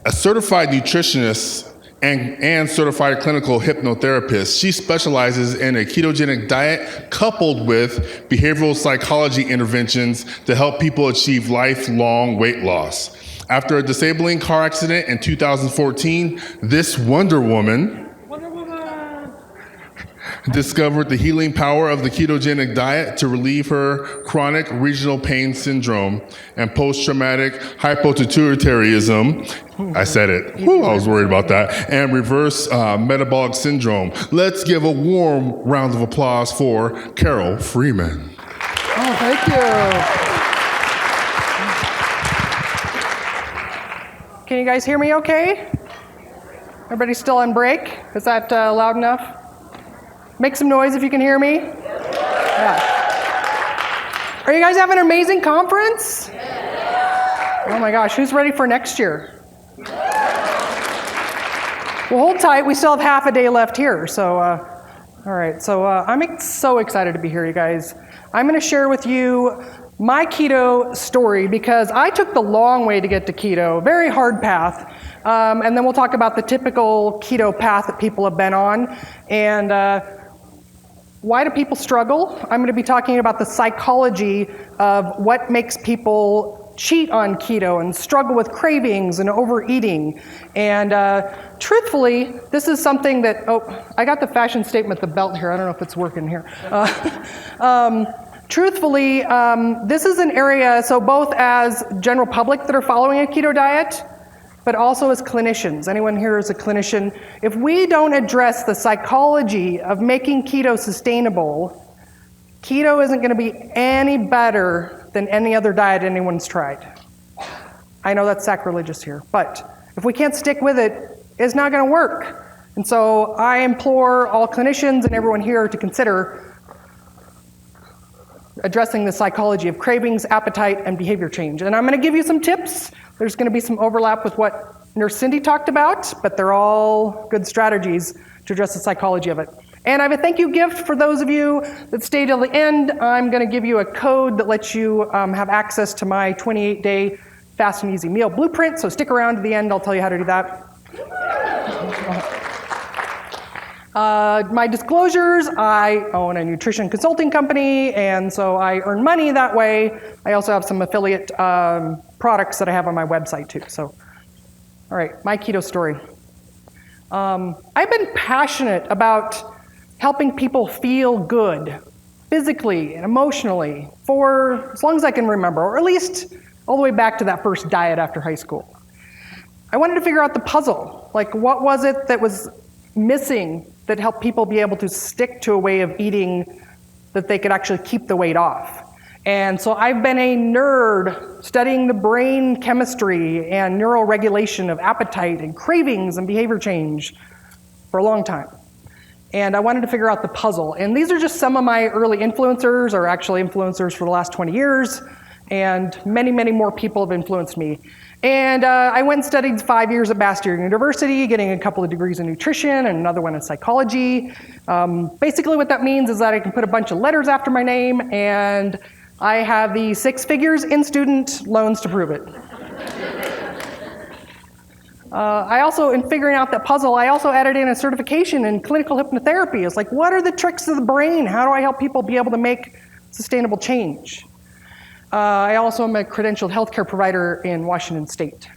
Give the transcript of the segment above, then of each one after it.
A certified nutritionist and certified clinical hypnotherapist, she specializes in a ketogenic diet coupled with behavioral psychology interventions to help people achieve lifelong weight loss. After a disabling car accident in 2014, this Wonder Woman discovered the healing power of the ketogenic diet to relieve her chronic regional pain syndrome and post-traumatic hypopituitarism. I said it. Whew, I was worried about that. And reverse metabolic syndrome. Let's give a warm round of applause for Carole Freeman. Oh, thank you. Can you guys hear me okay? Everybody still on break? Is that loud enough? Make some noise if you can hear me. Yeah. Are you guys having an amazing conference? Oh my gosh, who's ready for next year? Well, hold tight. We still have half a day left here. So, all right. So I'm so excited to be here, you guys. I'm going to share with you my keto story because I took the long way to get to keto, very hard path. And then we'll talk about the typical keto path that people have been on. And why do people struggle? I'm going to be talking about the psychology of what makes people cheat on keto and struggle with cravings and overeating. And truthfully, this is something that, I got the fashion statement, the belt here. I don't know if it's working here. Truthfully, this is an area, so both as general public that are following a keto diet, but also as clinicians. Anyone here is a clinician? If we don't address the psychology of making keto sustainable, keto isn't going to be any better than any other diet anyone's tried. I know that's sacrilegious here, but if we can't stick with it, it's not going to work. And so I implore all clinicians and everyone here to consider addressing the psychology of cravings, appetite, and behavior change. And I'm going to give you some tips. There's going to be some overlap with what Nurse Cindy talked about, but they're all good strategies to address the psychology of it. And I have a thank you gift for those of you that stay till the end. I'm going to give you a code that lets you have access to my 28-day fast and easy meal blueprint. So stick around to the end. I'll tell you how to do that. My disclosures, I own a nutrition consulting company, and so I earn money that way. I also have some affiliate products that I have on my website too. So, all right, my keto story. I've been passionate about helping people feel good, physically and emotionally, for as long as I can remember, or at least all the way back to that first diet after high school. I wanted to figure out the puzzle, like what was it that was missing that helped people be able to stick to a way of eating that they could actually keep the weight off. And so I've been a nerd studying the brain chemistry and neural regulation of appetite and cravings and behavior change for a long time. And I wanted to figure out the puzzle. And these are just some of my early influencers, or actually influencers for the last 20 years. And many, many more people have influenced me. And I went and studied 5 years at Bastyr University, getting a couple of degrees in nutrition and another one in psychology. Basically what that means is that I can put a bunch of letters after my name, and I have the 6 figures in student loans to prove it. I also, in figuring out that puzzle, I also added in a certification in clinical hypnotherapy. It's like, what are the tricks of the brain? How do I help people be able to make sustainable change? I also am a credentialed healthcare provider in Washington State.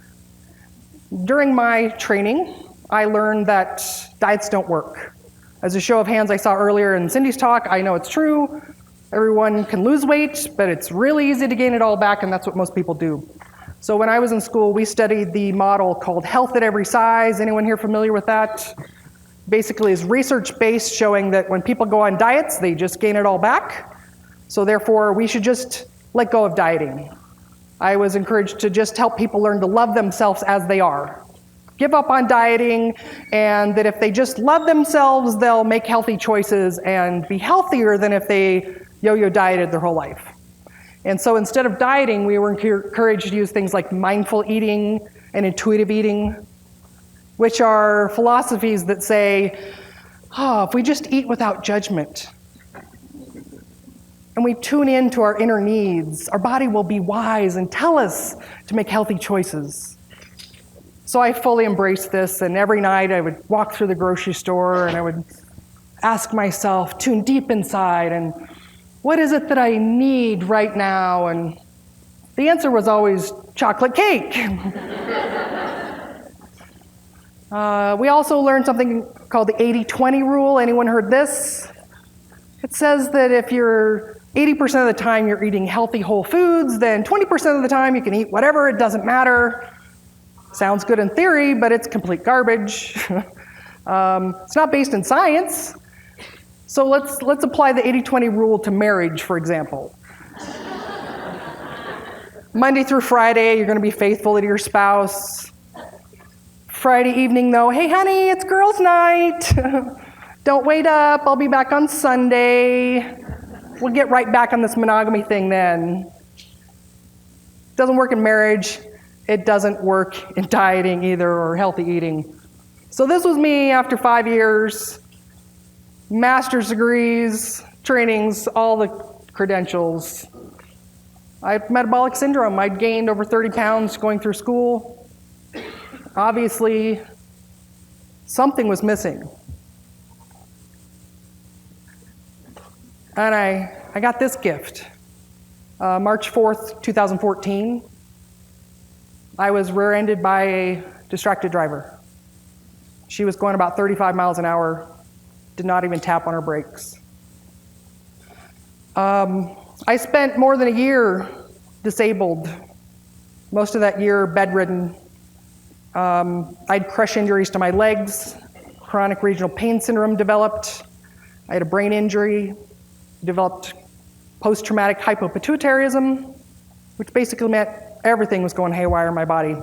During my training, I learned that diets don't work. As a show of hands I saw earlier in Cindy's talk, I know it's true. Everyone can lose weight, but it's really easy to gain it all back, and that's what most people do. So when I was in school, we studied the model called health at every size. Anyone here familiar with that? Basically, is research-based, showing that when people go on diets, they just gain it all back. So therefore, we should just let go of dieting. I was encouraged to just help people learn to love themselves as they are. Give up on dieting, and that if they just love themselves, they'll make healthy choices and be healthier than if they yo-yo dieted their whole life. And so instead of dieting, we were encouraged to use things like mindful eating and intuitive eating, which are philosophies that say, if we just eat without judgment, and we tune in to our inner needs, our body will be wise and tell us to make healthy choices. So I fully embraced this, and every night I would walk through the grocery store and I would ask myself, tune deep inside, and what is it that I need right now? And the answer was always chocolate cake. We also learned something called the 80-20 rule. Anyone heard this? It says that if you're 80% of the time you're eating healthy whole foods, then 20% of the time you can eat whatever, it doesn't matter. Sounds good in theory, but it's complete garbage. It's not based in science. So let's apply the 80-20 rule to marriage, for example. Monday through Friday, you're going to be faithful to your spouse. Friday evening, though, hey, honey, it's girls' night. Don't wait up. I'll be back on Sunday. We'll get right back on this monogamy thing then. Doesn't work in marriage. It doesn't work in dieting either, or healthy eating. So this was me after 5 years, master's degrees, trainings, all the credentials. I had metabolic syndrome. I'd gained over 30 pounds going through school. Obviously, something was missing. And I got this gift. March 4th, 2014, I was rear-ended by a distracted driver. She was going about 35 miles an hour, did not even tap on her brakes. I spent more than a year disabled, most of that year bedridden. I had crush injuries to my legs, chronic regional pain syndrome developed, I had a brain injury, developed post-traumatic hypopituitarism, which basically meant everything was going haywire in my body.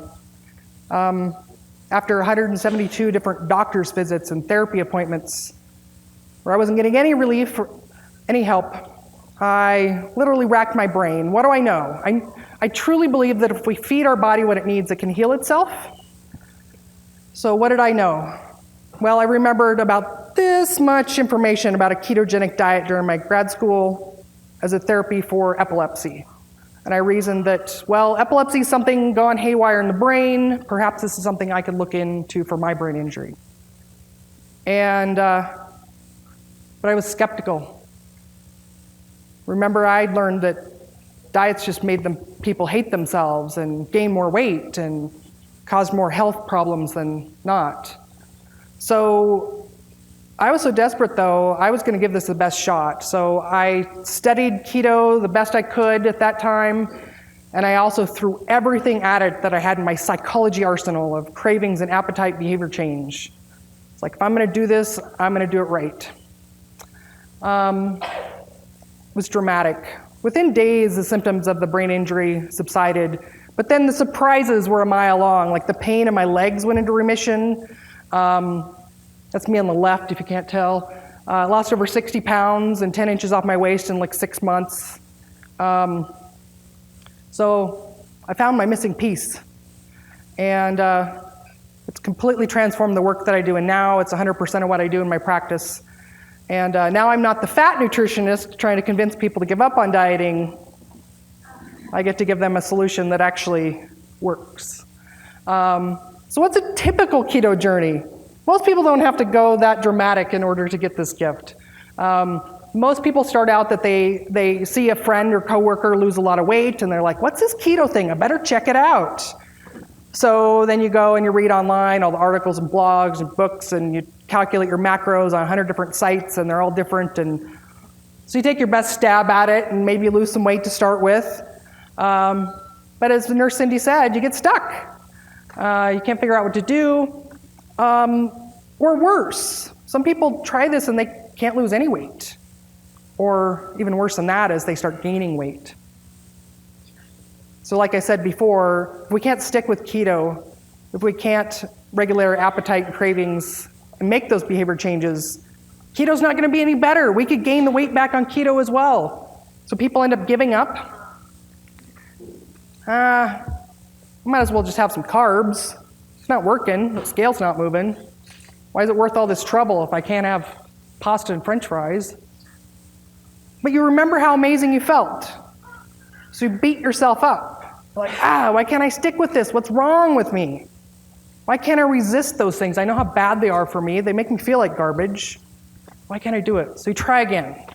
After 172 different doctor's visits and therapy appointments, where I wasn't getting any relief or any help, I literally racked my brain. What do I know? I truly believe that if we feed our body what it needs, it can heal itself. So what did I know? Well, I remembered about this much information about a ketogenic diet during my grad school as a therapy for epilepsy. And I reasoned that, well, epilepsy is something gone haywire in the brain. Perhaps this is something I could look into for my brain injury. And, but I was skeptical. Remember, I'd learned that diets just made people hate themselves and gain more weight and caused more health problems than not. So I was so desperate, though, I was going to give this the best shot. So I studied keto the best I could at that time, and I also threw everything at it that I had in my psychology arsenal of cravings and appetite behavior change. It's like, if I'm going to do this, I'm going to do it right. It was dramatic. Within days, the symptoms of the brain injury subsided, but then the surprises were a mile long. Like the pain in my legs went into remission. That's me on the left, if you can't tell. I lost over 60 pounds and 10 inches off my waist in like 6 months. So I found my missing piece. And it's completely transformed the work that I do. And now it's 100% of what I do in my practice. And now I'm not the fat nutritionist trying to convince people to give up on dieting. I get to give them a solution that actually works. So what's a typical keto journey? Most people don't have to go that dramatic in order to get this gift. Most people start out that they see a friend or coworker lose a lot of weight, and they're like, what's this keto thing? I better check it out. So then you go and you read online all the articles and blogs and books, and you calculate your macros on 100 different sites, and they're all different. And so you take your best stab at it, and maybe you lose some weight to start with. But as the nurse Cindy said, you get stuck. You can't figure out what to do. Or worse, some people try this and they can't lose any weight. Or even worse than that is they start gaining weight. So like I said before, if we can't stick with keto, if we can't regulate our appetite and cravings and make those behavior changes, keto's not going to be any better. We could gain the weight back on keto as well. So people end up giving up. Might as well just have some carbs. It's not working. The scale's not moving. Why is it worth all this trouble if I can't have pasta and French fries? But you remember how amazing you felt. So you beat yourself up. Like, why can't I stick with this? What's wrong with me? Why can't I resist those things? I know how bad they are for me. They make me feel like garbage. Why can't I do it? So you try again.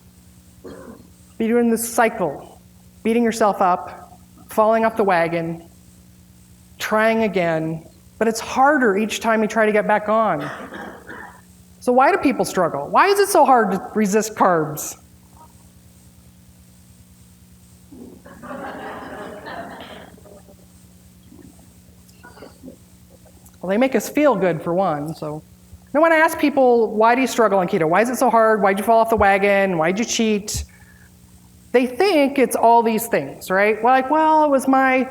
Be doing this cycle, beating yourself up, falling off the wagon, trying again, but it's harder each time you try to get back on. So why do people struggle? Why is it so hard to resist carbs? Well, they make us feel good, for one. So when I ask people, why do you struggle on keto? Why is it so hard? Why'd you fall off the wagon? Why'd you cheat? They think it's all these things, right? Well, it was my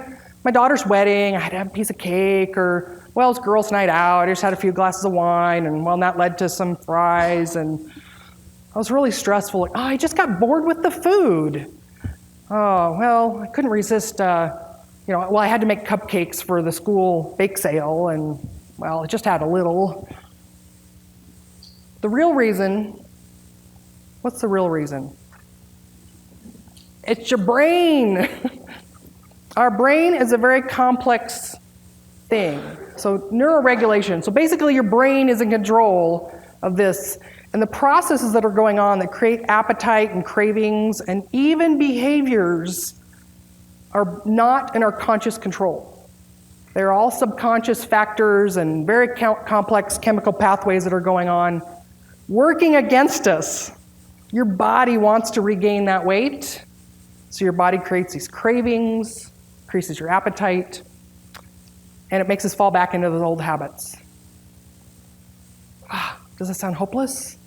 daughter's wedding. I had to have a piece of cake. Or, well, it's girls' night out. I just had a few glasses of wine. And, well, that led to some fries. And I was really stressful. Like, I just got bored with the food. Oh, well, I couldn't resist, I had to make cupcakes for the school bake sale, and, well, I just had a little. The real reason, what's the real reason? It's your brain. Our brain is a very complex thing. So neuroregulation. So basically your brain is in control of this. And the processes that are going on that create appetite and cravings and even behaviors are not in our conscious control. They're all subconscious factors and very complex chemical pathways that are going on, working against us. Your body wants to regain that weight, so your body creates these cravings, increases your appetite, and it makes us fall back into those old habits. Does that sound hopeless?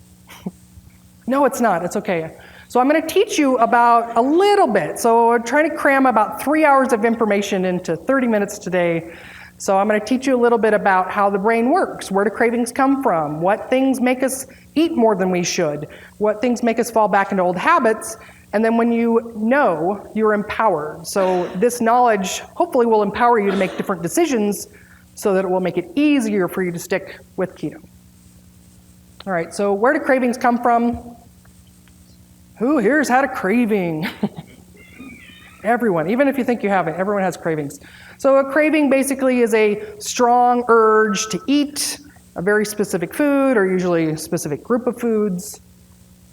No, it's not. It's okay. So I'm going to teach you about a little bit. So we're trying to cram about 3 hours of information into 30 minutes today. So I'm going to teach you a little bit about how the brain works, where do cravings come from, what things make us eat more than we should, what things make us fall back into old habits, and then when you know, you're empowered. So this knowledge hopefully will empower you to make different decisions so that it will make it easier for you to stick with keto. All right, so where do cravings come from? Who here's had a craving? Everyone, even if you think you haven't, everyone has cravings. So a craving basically is a strong urge to eat a very specific food, or usually a specific group of foods.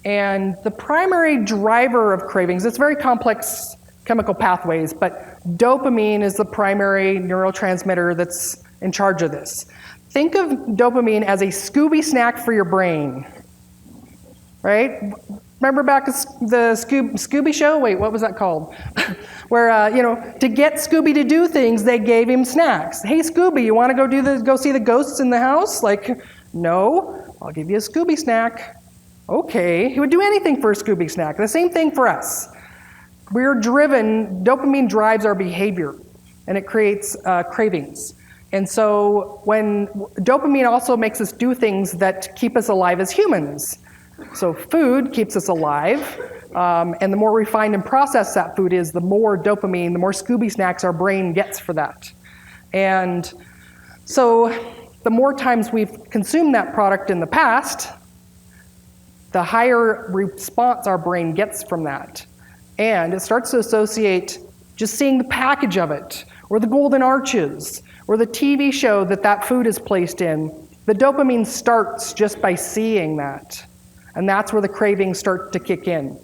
And the primary driver of cravings, it's very complex chemical pathways, but dopamine is the primary neurotransmitter that's in charge of this. Think of dopamine as a Scooby snack for your brain, right? Remember back to the Scooby show? Wait, what was that called? Where, to get Scooby to do things, they gave him snacks. Hey, Scooby, you want to go see the ghosts in the house? Like, no, I'll give you a Scooby snack. Okay, he would do anything for a Scooby snack. The same thing for us. We're driven, dopamine drives our behavior, and it creates cravings. And so when dopamine also makes us do things that keep us alive as humans. So food keeps us alive, and the more refined and processed that food is, the more dopamine, the more Scooby snacks our brain gets for that. And so the more times we've consumed that product in the past, the higher response our brain gets from that. And it starts to associate just seeing the package of it, or the golden arches, or the TV show that food is placed in. The dopamine starts just by seeing that. And that's where the cravings start to kick in.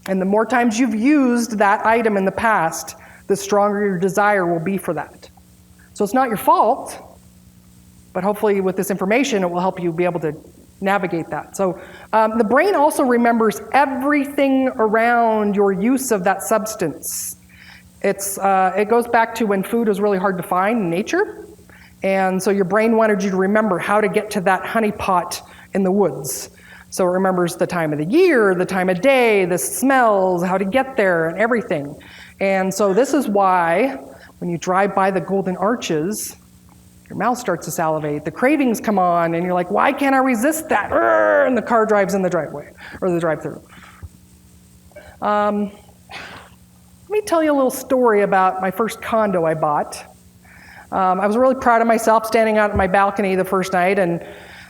And the more times you've used that item in the past, the stronger your desire will be for that. So it's not your fault, but hopefully with this information, it will help you be able to navigate that. So the brain also remembers everything around your use of that substance. It goes back to when food was really hard to find in nature. And so your brain wanted you to remember how to get to that honey pot in the woods. So it remembers the time of the year, the time of day, the smells, how to get there, and everything. And so this is why when you drive by the golden arches, your mouth starts to salivate, the cravings come on, and you're like, why can't I resist that? And the car drives in the driveway, or the drive-through. Let me tell you a little story about my first condo I bought. I was really proud of myself standing out on my balcony the first night and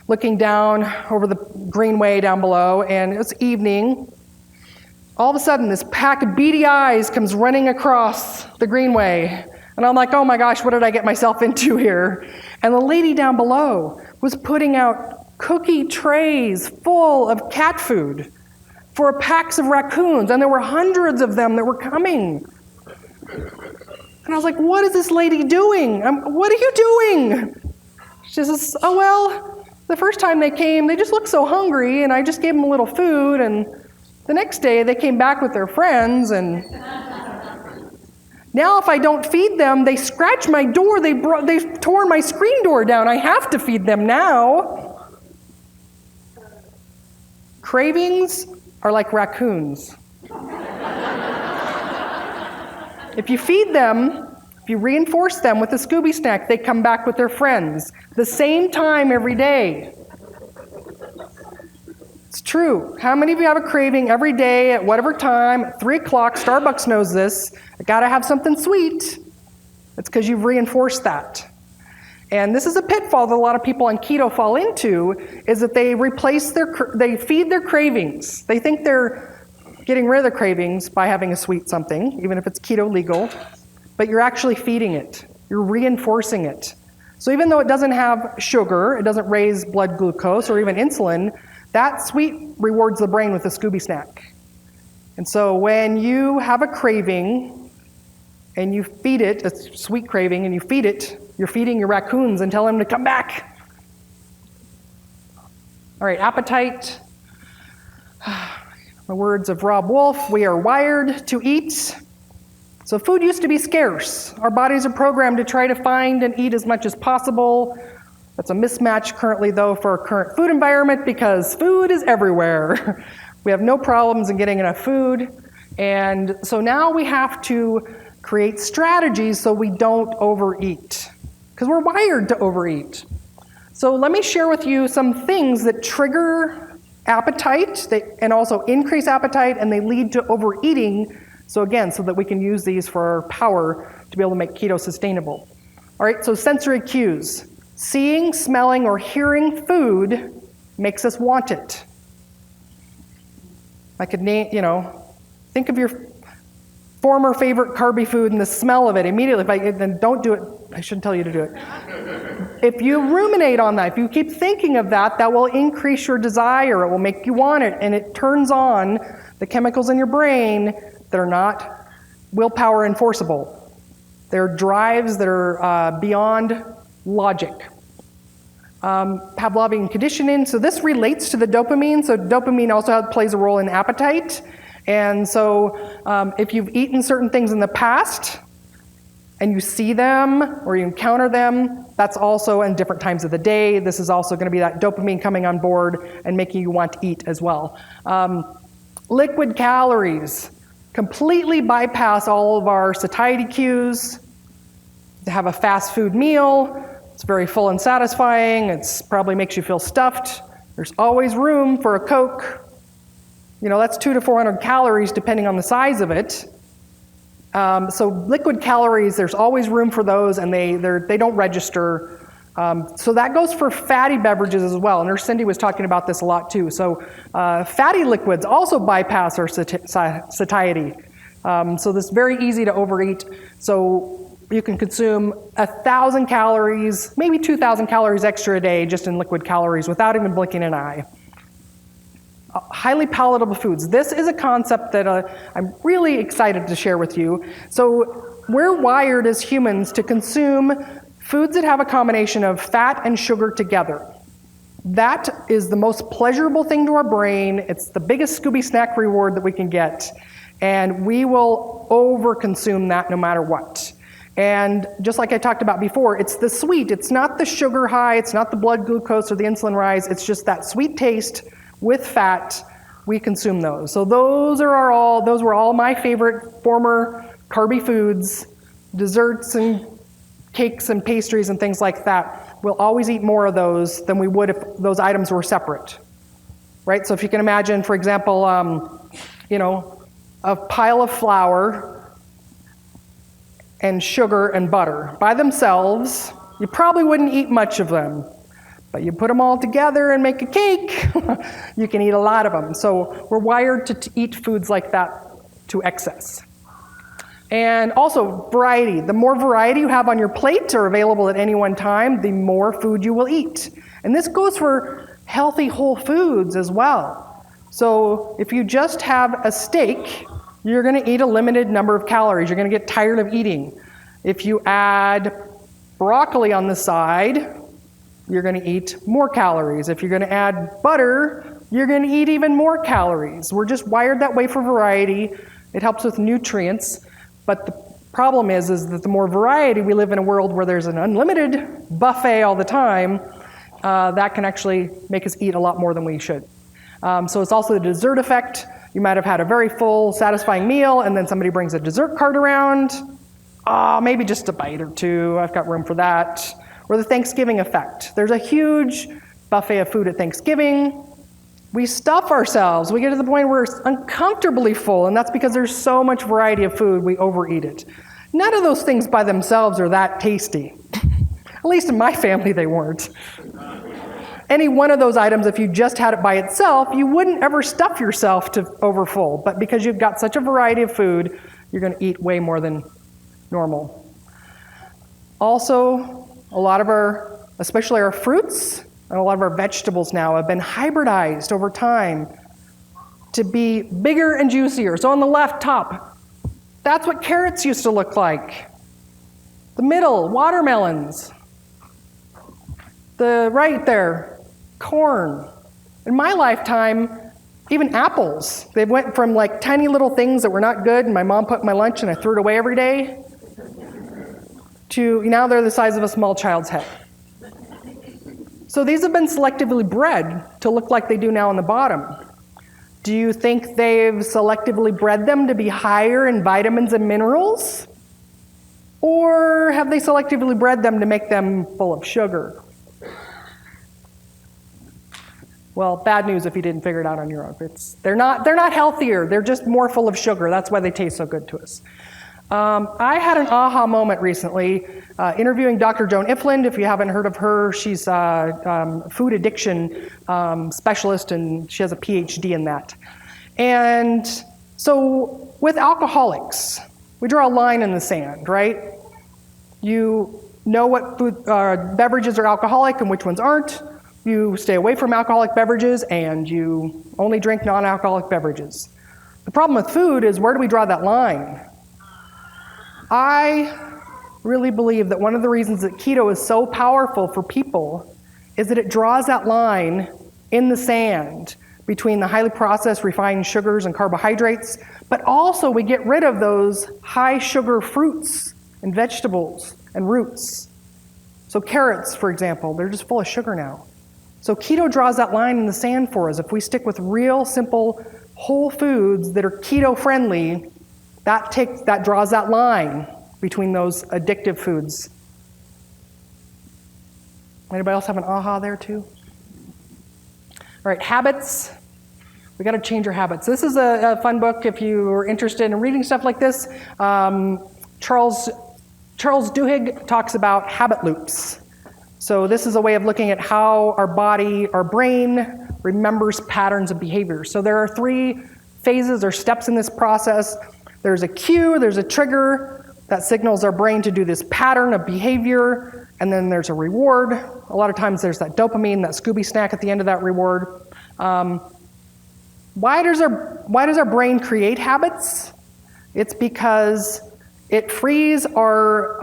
looking down over the greenway down below, and it was evening. All of a sudden, this pack of beady eyes comes running across the greenway. And And I'm like, oh my gosh, what did I get myself into here? And the lady down below was putting out cookie trays full of cat food for packs of raccoons, and there were hundreds of them that were coming. And I was like, what is this lady doing? What are you doing? She says, oh, well, the first time they came, they just looked so hungry, and I just gave them a little food, and the next day they came back with their friends, and now if I don't feed them, they scratch my door, they've torn my screen door down. I have to feed them now. Cravings are like raccoons. If you feed them, if you reinforce them with a Scooby snack, they come back with their friends. The same time every day. It's true. How many of you have a craving every day at whatever time, at 3 o'clock, Starbucks knows this, I gotta have something sweet. It's because you've reinforced that. And this is a pitfall that a lot of people on keto fall into, is that they feed their cravings. They think they're getting rid of the cravings by having a sweet something, even if it's keto legal, but you're actually feeding it. You're reinforcing it. So even though it doesn't have sugar, it doesn't raise blood glucose or even insulin, that sweet rewards the brain with a Scooby snack. And so when you have a craving and you feed it, a sweet craving, and you feed it, you're feeding your raccoons and telling them to come back. All right, appetite. The words of Rob Wolf, we are wired to eat. So food used to be scarce. Our bodies are programmed to try to find and eat as much as possible. That's a mismatch currently, though, for our current food environment, because food is everywhere. We have no problems in getting enough food. And so now we have to create strategies so we don't overeat, because we're wired to overeat. So let me share with you some things that trigger appetite and also increase appetite, and they lead to overeating. So again, so that we can use these for our power to be able to make keto sustainable. All right, so sensory cues. Seeing, smelling, or hearing food makes us want it. I could name, think of your former favorite carby food and the smell of it immediately. Then don't do it. I shouldn't tell you to do it. If you ruminate on that, if you keep thinking of that, that will increase your desire. It will make you want it, and it turns on the chemicals in your brain that are not willpower enforceable. They're drives that are beyond logic. Pavlovian conditioning, so this relates to the dopamine. So dopamine also plays a role in appetite. And so if you've eaten certain things in the past and you see them or you encounter them, that's also in different times of the day. This is also going to be that dopamine coming on board and making you want to eat as well. Liquid calories completely bypass all of our satiety cues. To have a fast food meal, it's very full and satisfying. It's probably makes you feel stuffed. There's always room for a Coke. That's 200 to 400 calories depending on the size of it. So liquid calories, there's always room for those, and they don't register. So that goes for fatty beverages as well. Nurse Cindy was talking about this a lot too. So fatty liquids also bypass our satiety. So this is very easy to overeat. So you can consume 1,000 calories, maybe 2,000 calories extra a day just in liquid calories without even blinking an eye. Highly palatable foods. This is a concept that I'm really excited to share with you. So we're wired as humans to consume foods that have a combination of fat and sugar together. That is the most pleasurable thing to our brain. It's the biggest Scooby snack reward that we can get. And we will overconsume that no matter what. And just like I talked about before, it's the sweet. It's not the sugar high. It's not the blood glucose or the insulin rise. It's just that sweet taste with fat. We consume those. So those were all my favorite former carby foods, desserts and cakes and pastries and things like that. We'll always eat more of those than we would if those items were separate, right? So if you can imagine, for example, a pile of flour and sugar and butter. By themselves, you probably wouldn't eat much of them. But you put them all together and make a cake, you can eat a lot of them. So we're wired to eat foods like that to excess. And also variety. The more variety you have on your plate or available at any one time, the more food you will eat. And this goes for healthy whole foods as well. So if you just have a steak, you're going to eat a limited number of calories. You're going to get tired of eating. If you add broccoli on the side, you're going to eat more calories. If you're going to add butter, you're going to eat even more calories. We're just wired that way for variety. It helps with nutrients. But the problem is that the more variety, we live in a world where there's an unlimited buffet all the time, that can actually make us eat a lot more than we should. So it's also the dessert effect. You might have had a very full, satisfying meal, and then somebody brings a dessert cart around. Maybe just a bite or two. I've got room for that. Or the Thanksgiving effect. There's a huge buffet of food at Thanksgiving. We stuff ourselves. We get to the point where we're uncomfortably full, and that's because there's so much variety of food, we overeat it. None of those things by themselves are that tasty. At least in my family, they weren't. Any one of those items, if you just had it by itself, you wouldn't ever stuff yourself to overfull. But because you've got such a variety of food, you're going to eat way more than normal. Also, a lot of especially our fruits, and a lot of our vegetables now have been hybridized over time to be bigger and juicier. So on the left top, that's what carrots used to look like. The middle, watermelons. The right there, corn. In my lifetime, even apples. They went from like tiny little things that were not good and my mom put in my lunch and I threw it away every day, to now they're the size of a small child's head. So these have been selectively bred to look like they do now on the bottom. Do you think they've selectively bred them to be higher in vitamins and minerals? Or have they selectively bred them to make them full of sugar? Well, bad news if you didn't figure it out on your own. They're not healthier, they're just more full of sugar. That's why they taste so good to us. I had an aha moment recently interviewing Dr. Joan Ifland. If you haven't heard of her, she's a food addiction specialist, and she has a PhD in that. And so with alcoholics, we draw a line in the sand, right? You know what food, beverages are alcoholic and which ones aren't. You stay away from alcoholic beverages, and you only drink non-alcoholic beverages. The problem with food is, where do we draw that line? I really believe that one of the reasons that keto is so powerful for people is that it draws that line in the sand between the highly processed refined sugars and carbohydrates, but also we get rid of those high sugar fruits and vegetables and roots. So carrots, for example, they're just full of sugar now. So keto draws that line in the sand for us. If we stick with real, simple, whole foods that are keto friendly, that draws that line between those addictive foods. Anybody else have an aha there too? All right, habits. We got to change our habits. This is a fun book if you are interested in reading stuff like this. Charles Duhigg talks about habit loops. So this is a way of looking at how our brain remembers patterns of behavior. So there are 3 phases or steps in this process. There's a cue, there's a trigger that signals our brain to do this pattern of behavior, and then there's a reward. A lot of times there's that dopamine, that Scooby snack at the end of that reward. Why does our brain create habits? It's because it frees our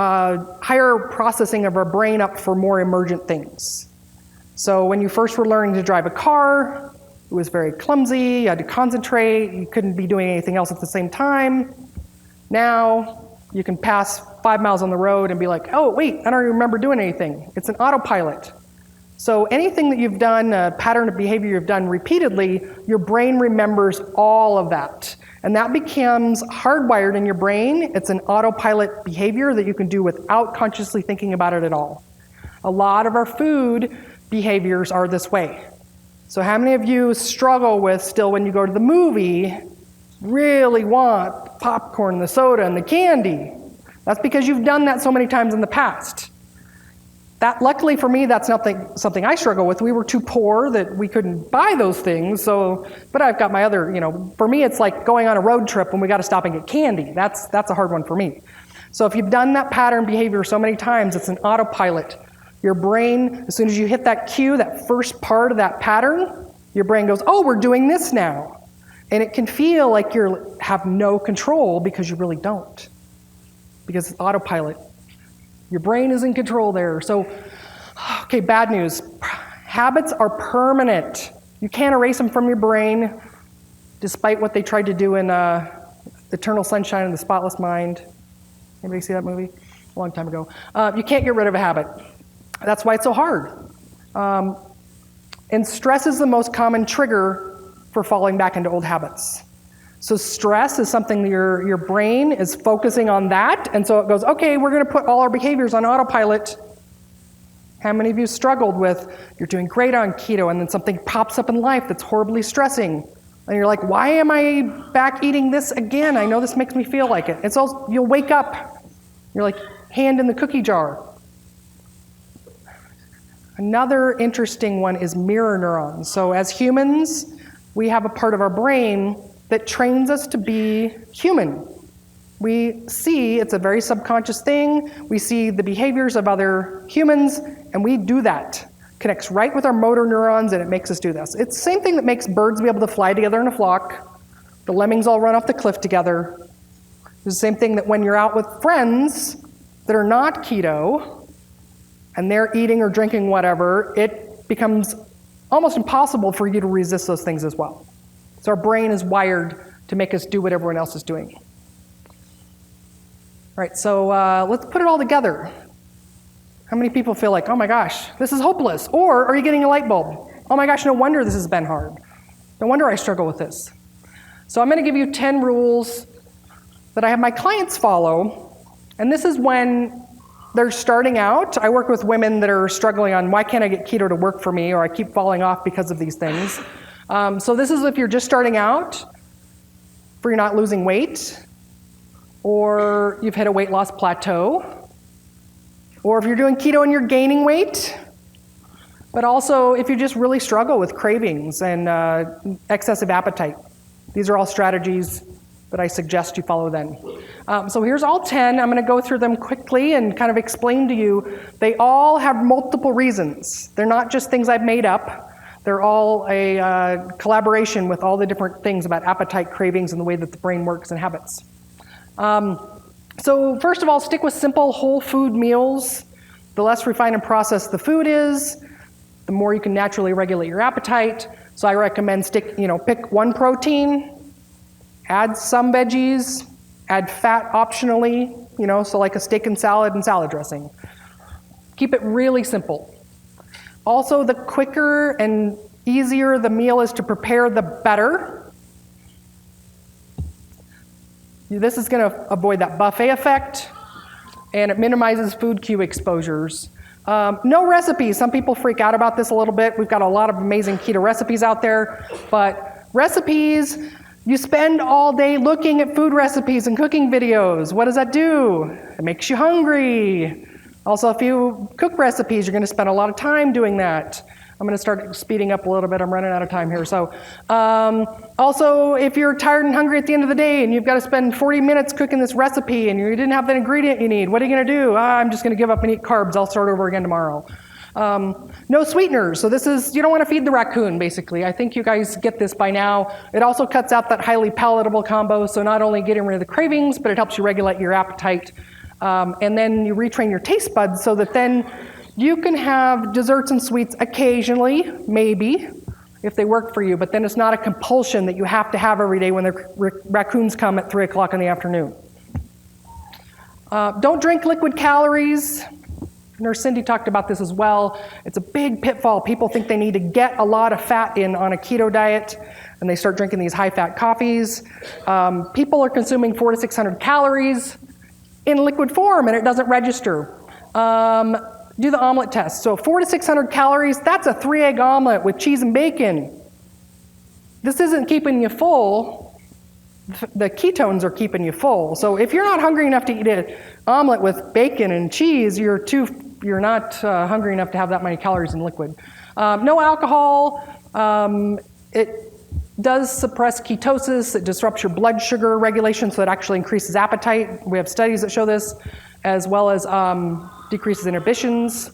higher processing of our brain up for more emergent things. So when you first were learning to drive a car, it was very clumsy, you had to concentrate, you couldn't be doing anything else at the same time. Now, you can pass 5 miles on the road and be like, oh, wait, I don't remember doing anything. It's an autopilot. So anything that you've done, a pattern of behavior you've done repeatedly, your brain remembers all of that. And that becomes hardwired in your brain. It's an autopilot behavior that you can do without consciously thinking about it at all. A lot of our food behaviors are this way. So how many of you struggle with still when you go to the movie, really want the popcorn, the soda, and the candy? That's because you've done that so many times in the past. That, luckily for me, that's something I struggle with. We were too poor that we couldn't buy those things. But I've got my other, for me, it's like going on a road trip when we got to stop and get candy. That's a hard one for me. So if you've done that pattern behavior so many times, it's an autopilot. Your brain, as soon as you hit that cue, that first part of that pattern, your brain goes, oh, we're doing this now. And it can feel like you have no control because you really don't. Because it's autopilot. Your brain is in control there. So, okay, bad news. Habits are permanent. You can't erase them from your brain, despite what they tried to do in Eternal Sunshine of the Spotless Mind. Anybody see that movie? A long time ago. You can't get rid of a habit. That's why it's so hard. And stress is the most common trigger for falling back into old habits. So stress is something that your brain is focusing on that, and so it goes, okay, we're going to put all our behaviors on autopilot. How many of you struggled with, you're doing great on keto, and then something pops up in life that's horribly stressing, and you're like, why am I back eating this again? I know this makes me feel like it. And so you'll wake up, you're like, hand in the cookie jar. Another interesting one is mirror neurons. So as humans, we have a part of our brain that trains us to be human. We see, it's a very subconscious thing, we see the behaviors of other humans, and we do that. Connects right with our motor neurons, and it makes us do this. It's the same thing that makes birds be able to fly together in a flock. The lemmings all run off the cliff together. It's the same thing that when you're out with friends that are not keto, and they're eating or drinking whatever, it becomes almost impossible for you to resist those things as well. So our brain is wired to make us do what everyone else is doing. All right, so let's put it all together. How many people feel like, oh my gosh, this is hopeless? Or are you getting a light bulb? Oh my gosh, no wonder this has been hard. No wonder I struggle with this. So I'm going to give you 10 rules that I have my clients follow. And this is when they're starting out. I work with women that are struggling on, why can't I get keto to work for me? Or I keep falling off because of these things. So this is if you're just starting out, for you're not losing weight, or you've hit a weight loss plateau, or if you're doing keto and you're gaining weight, but also if you just really struggle with cravings and excessive appetite. These are all strategies that I suggest you follow then. So here's all 10. I'm going to go through them quickly and kind of explain to you. They all have multiple reasons. They're not just things I've made up. They're all a collaboration with all the different things about appetite, cravings, and the way that the brain works and habits. So first of all, stick with simple whole food meals. The less refined and processed the food is, the more you can naturally regulate your appetite. So I recommend pick one protein, add some veggies, add fat optionally, so like a steak and salad dressing. Keep it really simple. Also, the quicker and easier the meal is to prepare, the better. This is going to avoid that buffet effect, and it minimizes food cue exposures. No recipes. Some people freak out about this a little bit. We've got a lot of amazing keto recipes out there, but recipes, you spend all day looking at food recipes and cooking videos. What does that do? It makes you hungry. Also, if you cook recipes, you're going to spend a lot of time doing that. I'm going to start speeding up a little bit. I'm running out of time here. So, also, if you're tired and hungry at the end of the day and you've got to spend 40 minutes cooking this recipe and you didn't have the ingredient you need, what are you going to do? I'm just going to give up and eat carbs. I'll start over again tomorrow. No sweeteners. So this is, you don't want to feed the raccoon, basically. I think you guys get this by now. It also cuts out that highly palatable combo. So not only getting rid of the cravings, but it helps you regulate your appetite. And then you retrain your taste buds so that then you can have desserts and sweets occasionally, maybe, if they work for you, but then it's not a compulsion that you have to have every day when the raccoons come at 3 o'clock in the afternoon. Don't drink liquid calories. Nurse Cindy talked about this as well. It's a big pitfall. People think they need to get a lot of fat in on a keto diet, and they start drinking these high-fat coffees. People are consuming 400 to 600 calories in liquid form, and it doesn't register. Do the omelet test. So 400 to 600 calories, that's a 3-egg omelet with cheese and bacon. This isn't keeping you full. The ketones are keeping you full. So if you're not hungry enough to eat an omelet with bacon and cheese, you're too you're not hungry enough to have that many calories in liquid. No alcohol. It does suppress ketosis. It disrupts your blood sugar regulation, so it actually increases appetite. We have studies that show this, as well as decreases inhibitions.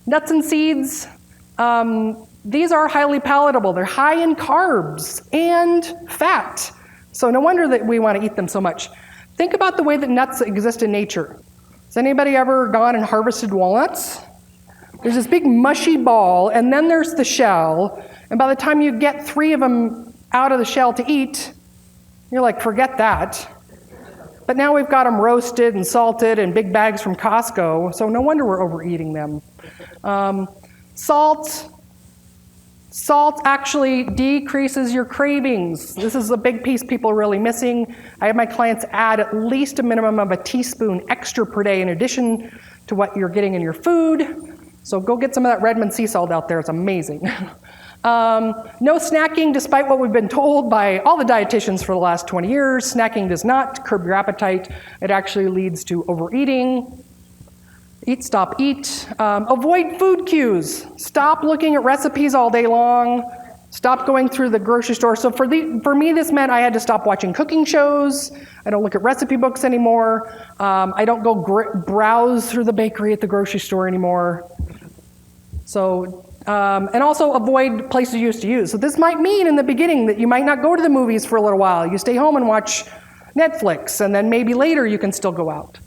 Nuts and seeds. These are highly palatable. They're high in carbs and fat. So no wonder that we want to eat them so much. Think about the way that nuts exist in nature. Has anybody ever gone and harvested walnuts? There's this big mushy ball, and then there's the shell. And by the time you get 3 of them out of the shell to eat, you're like, forget that. But now we've got them roasted and salted in big bags from Costco, so no wonder we're overeating them. Salt actually decreases your cravings. This is a big piece people are really missing. I have my clients add at least a minimum of a teaspoon extra per day in addition to what you're getting in your food. So go get some of that Redmond sea salt out there, it's amazing. No snacking, despite what we've been told by all the dietitians for the last 20 years. Snacking does not curb your appetite. It actually leads to overeating. Eat, stop, eat. Avoid food cues. Stop looking at recipes all day long. Stop going through the grocery store. So for me, this meant I had to stop watching cooking shows. I don't look at recipe books anymore. I don't go browse through the bakery at the grocery store anymore. So, and also avoid places you used to use. So this might mean in the beginning that you might not go to the movies for a little while. You stay home and watch Netflix, and then maybe later you can still go out.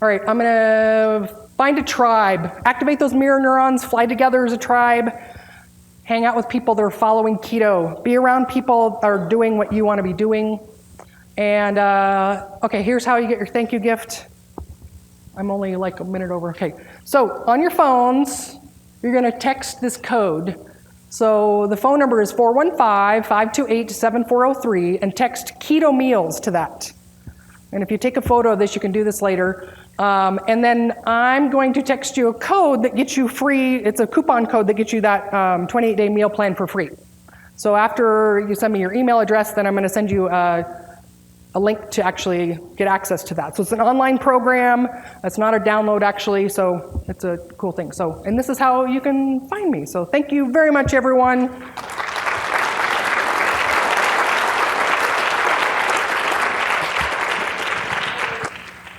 All right, I'm gonna find a tribe. Activate those mirror neurons, fly together as a tribe. Hang out with people that are following keto. Be around people that are doing what you wanna be doing. And okay, here's how you get your thank you gift. I'm only like a minute over, okay. So on your phones, you're gonna text this code. So the phone number is 415-528-7403 and text keto meals to that. And if you take a photo of this, you can do this later. And then I'm going to text you a code that gets you free. It's a coupon code that gets you that 28-day meal plan for free. So after you send me your email address, then I'm going to send you a link to actually get access to that. So it's an online program. It's not a download actually, so it's a cool thing. So, and this is how you can find me. So thank you very much, everyone.